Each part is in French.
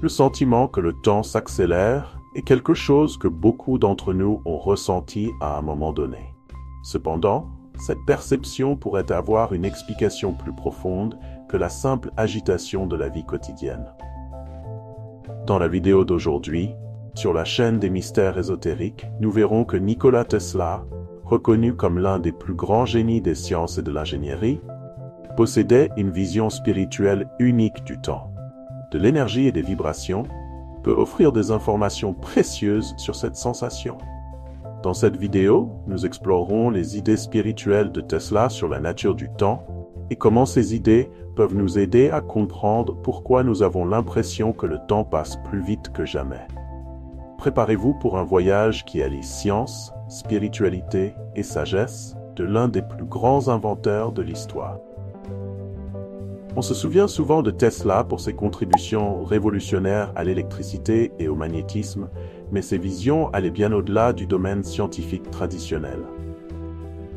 Le sentiment que le temps s'accélère est quelque chose que beaucoup d'entre nous ont ressenti à un moment donné. Cependant, cette perception pourrait avoir une explication plus profonde que la simple agitation de la vie quotidienne. Dans la vidéo d'aujourd'hui, sur la chaîne des mystères ésotériques, nous verrons que Nikola Tesla, reconnu comme l'un des plus grands génies des sciences et de l'ingénierie, possédait une vision spirituelle unique du temps, de l'énergie et des vibrations, peut offrir des informations précieuses sur cette sensation. Dans cette vidéo, nous explorerons les idées spirituelles de Tesla sur la nature du temps et comment ces idées peuvent nous aider à comprendre pourquoi nous avons l'impression que le temps passe plus vite que jamais. Préparez-vous pour un voyage qui allie science, spiritualité et sagesse de l'un des plus grands inventeurs de l'histoire. On se souvient souvent de Tesla pour ses contributions révolutionnaires à l'électricité et au magnétisme, mais ses visions allaient bien au-delà du domaine scientifique traditionnel.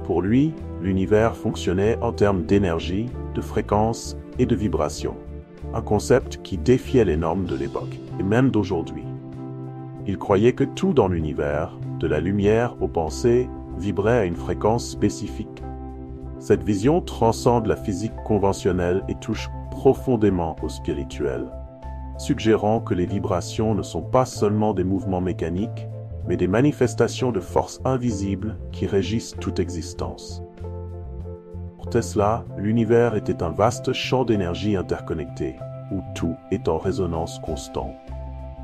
Pour lui, l'univers fonctionnait en termes d'énergie, de fréquence et de vibration, un concept qui défiait les normes de l'époque et même d'aujourd'hui. Il croyait que tout dans l'univers, de la lumière aux pensées, vibrait à une fréquence spécifique. Cette vision transcende la physique conventionnelle et touche profondément au spirituel, suggérant que les vibrations ne sont pas seulement des mouvements mécaniques, mais des manifestations de forces invisibles qui régissent toute existence. Pour Tesla, l'univers était un vaste champ d'énergie interconnecté, où tout est en résonance constante.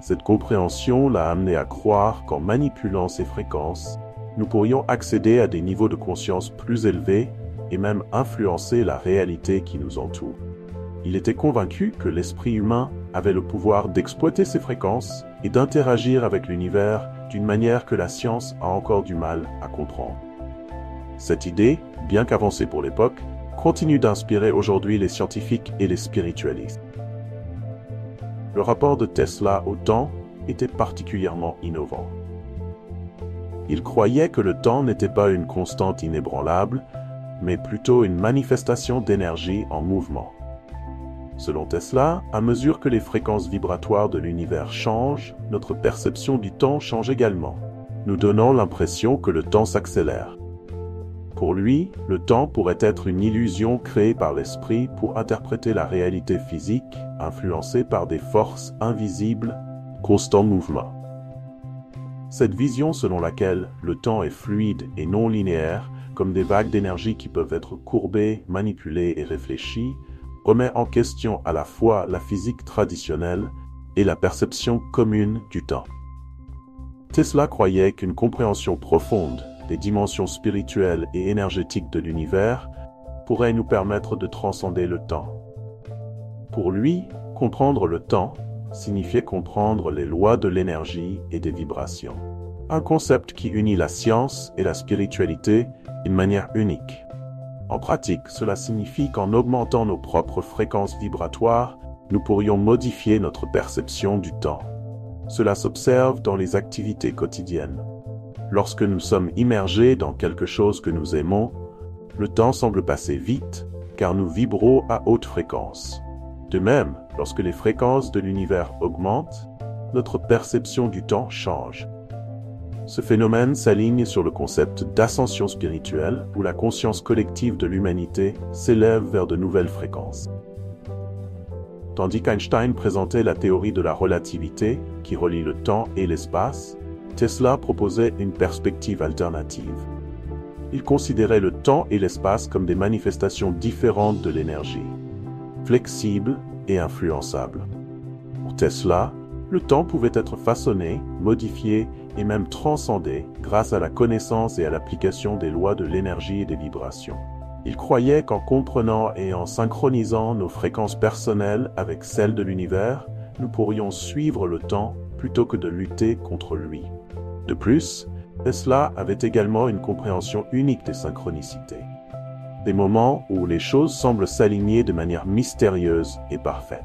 Cette compréhension l'a amené à croire qu'en manipulant ces fréquences, nous pourrions accéder à des niveaux de conscience plus élevés et même influencer la réalité qui nous entoure. Il était convaincu que l'esprit humain avait le pouvoir d'exploiter ces fréquences et d'interagir avec l'univers d'une manière que la science a encore du mal à comprendre. Cette idée, bien qu'avancée pour l'époque, continue d'inspirer aujourd'hui les scientifiques et les spiritualistes. Le rapport de Tesla au temps était particulièrement innovant. Il croyait que le temps n'était pas une constante inébranlable, mais plutôt une manifestation d'énergie en mouvement. Selon Tesla, à mesure que les fréquences vibratoires de l'univers changent, notre perception du temps change également, nous donnant l'impression que le temps s'accélère. Pour lui, le temps pourrait être une illusion créée par l'esprit pour interpréter la réalité physique, influencée par des forces invisibles, constant mouvement. Cette vision selon laquelle le temps est fluide et non linéaire, comme des vagues d'énergie qui peuvent être courbées, manipulées et réfléchies, remet en question à la fois la physique traditionnelle et la perception commune du temps. Tesla croyait qu'une compréhension profonde des dimensions spirituelles et énergétiques de l'univers pourrait nous permettre de transcender le temps. Pour lui, comprendre le temps signifiait comprendre les lois de l'énergie et des vibrations. Un concept qui unit la science et la spiritualité d'une manière unique. En pratique, cela signifie qu'en augmentant nos propres fréquences vibratoires, nous pourrions modifier notre perception du temps. Cela s'observe dans les activités quotidiennes. Lorsque nous sommes immergés dans quelque chose que nous aimons, le temps semble passer vite, car nous vibrons à haute fréquence. De même, lorsque les fréquences de l'univers augmentent, notre perception du temps change. Ce phénomène s'aligne sur le concept d'ascension spirituelle, où la conscience collective de l'humanité s'élève vers de nouvelles fréquences. Tandis qu'Einstein présentait la théorie de la relativité, qui relie le temps et l'espace, Tesla proposait une perspective alternative. Il considérait le temps et l'espace comme des manifestations différentes de l'énergie, flexibles et influençables. Pour Tesla, le temps pouvait être façonné, modifié et même transcendé grâce à la connaissance et à l'application des lois de l'énergie et des vibrations. Il croyait qu'en comprenant et en synchronisant nos fréquences personnelles avec celles de l'univers, nous pourrions suivre le temps plutôt que de lutter contre lui. De plus, Tesla avait également une compréhension unique des synchronicités. Des moments où les choses semblent s'aligner de manière mystérieuse et parfaite.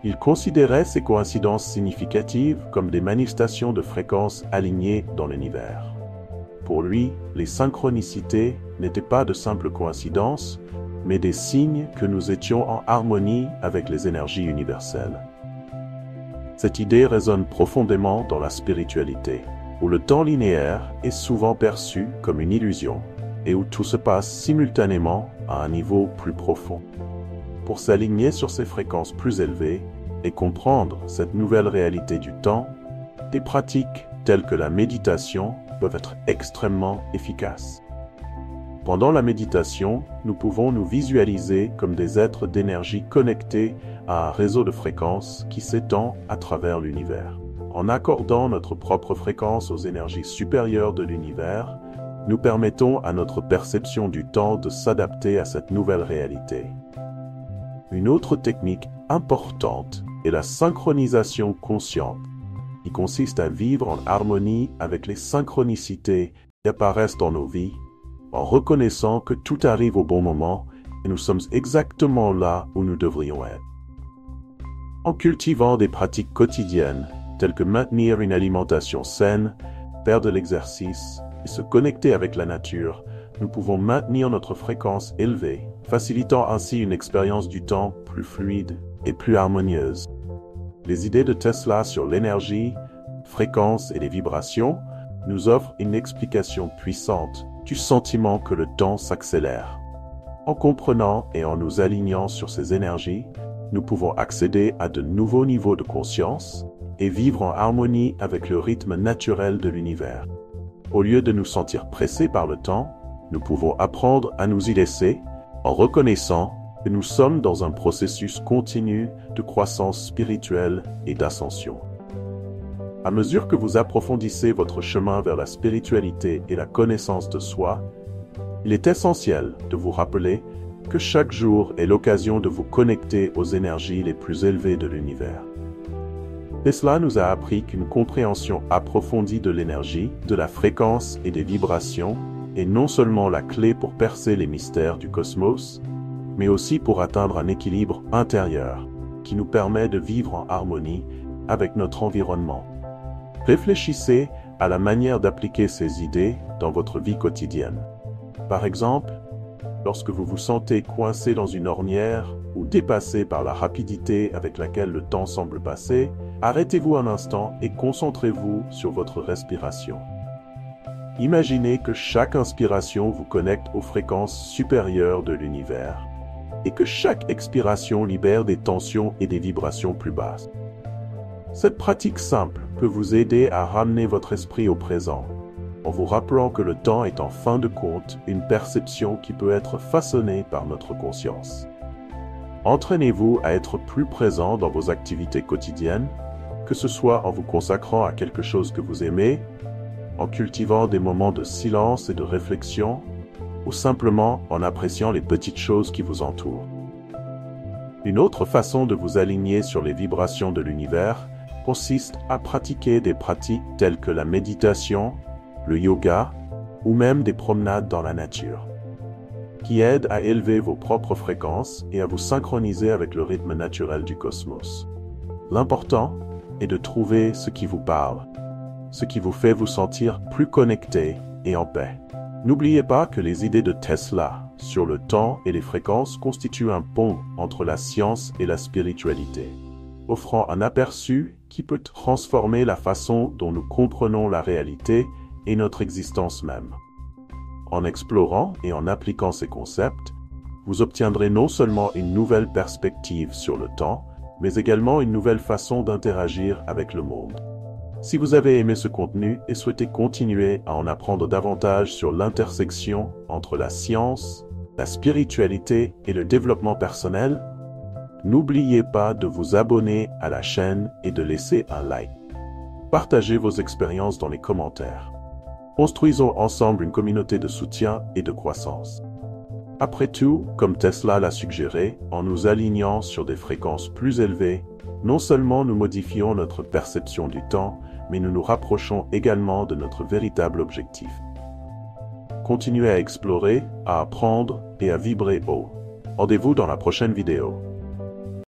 Il considérait ces coïncidences significatives comme des manifestations de fréquences alignées dans l'univers. Pour lui, les synchronicités n'étaient pas de simples coïncidences, mais des signes que nous étions en harmonie avec les énergies universelles. Cette idée résonne profondément dans la spiritualité, où le temps linéaire est souvent perçu comme une illusion et où tout se passe simultanément à un niveau plus profond. Pour s'aligner sur ces fréquences plus élevées et comprendre cette nouvelle réalité du temps, des pratiques telles que la méditation peuvent être extrêmement efficaces. Pendant la méditation, nous pouvons nous visualiser comme des êtres d'énergie connectés à un réseau de fréquences qui s'étend à travers l'univers. En accordant notre propre fréquence aux énergies supérieures de l'univers, nous permettons à notre perception du temps de s'adapter à cette nouvelle réalité. Une autre technique importante est la synchronisation consciente, qui consiste à vivre en harmonie avec les synchronicités qui apparaissent dans nos vies, en reconnaissant que tout arrive au bon moment et nous sommes exactement là où nous devrions être. En cultivant des pratiques quotidiennes, telles que maintenir une alimentation saine, faire de l'exercice et se connecter avec la nature, nous pouvons maintenir notre fréquence élevée, facilitant ainsi une expérience du temps plus fluide et plus harmonieuse. Les idées de Tesla sur l'énergie, fréquence et les vibrations nous offrent une explication puissante du sentiment que le temps s'accélère. En comprenant et en nous alignant sur ces énergies, nous pouvons accéder à de nouveaux niveaux de conscience et vivre en harmonie avec le rythme naturel de l'univers. Au lieu de nous sentir pressés par le temps, nous pouvons apprendre à nous y laisser en reconnaissant que nous sommes dans un processus continu de croissance spirituelle et d'ascension. À mesure que vous approfondissez votre chemin vers la spiritualité et la connaissance de soi, il est essentiel de vous rappeler que chaque jour est l'occasion de vous connecter aux énergies les plus élevées de l'univers. Tesla nous a appris qu'une compréhension approfondie de l'énergie, de la fréquence et des vibrations est non seulement la clé pour percer les mystères du cosmos, mais aussi pour atteindre un équilibre intérieur qui nous permet de vivre en harmonie avec notre environnement. Réfléchissez à la manière d'appliquer ces idées dans votre vie quotidienne. Par exemple, lorsque vous vous sentez coincé dans une ornière ou dépassé par la rapidité avec laquelle le temps semble passer, arrêtez-vous un instant et concentrez-vous sur votre respiration. Imaginez que chaque inspiration vous connecte aux fréquences supérieures de l'univers et que chaque expiration libère des tensions et des vibrations plus basses. Cette pratique simple peut vous aider à ramener votre esprit au présent, en vous rappelant que le temps est en fin de compte une perception qui peut être façonnée par notre conscience. Entraînez-vous à être plus présent dans vos activités quotidiennes, que ce soit en vous consacrant à quelque chose que vous aimez, en cultivant des moments de silence et de réflexion, ou simplement en appréciant les petites choses qui vous entourent. Une autre façon de vous aligner sur les vibrations de l'univers consiste à pratiquer des pratiques telles que la méditation, le yoga ou même des promenades dans la nature, qui aident à élever vos propres fréquences et à vous synchroniser avec le rythme naturel du cosmos. L'important est de trouver ce qui vous parle, ce qui vous fait vous sentir plus connecté et en paix. N'oubliez pas que les idées de Tesla sur le temps et les fréquences constituent un pont entre la science et la spiritualité, offrant un aperçu qui peut transformer la façon dont nous comprenons la réalité et notre existence même. En explorant et en appliquant ces concepts, vous obtiendrez non seulement une nouvelle perspective sur le temps, mais également une nouvelle façon d'interagir avec le monde. Si vous avez aimé ce contenu et souhaitez continuer à en apprendre davantage sur l'intersection entre la science, la spiritualité et le développement personnel, n'oubliez pas de vous abonner à la chaîne et de laisser un like. Partagez vos expériences dans les commentaires. Construisons ensemble une communauté de soutien et de croissance. Après tout, comme Tesla l'a suggéré, en nous alignant sur des fréquences plus élevées, non seulement nous modifions notre perception du temps, mais nous nous rapprochons également de notre véritable objectif. Continuez à explorer, à apprendre et à vibrer haut. Rendez-vous dans la prochaine vidéo.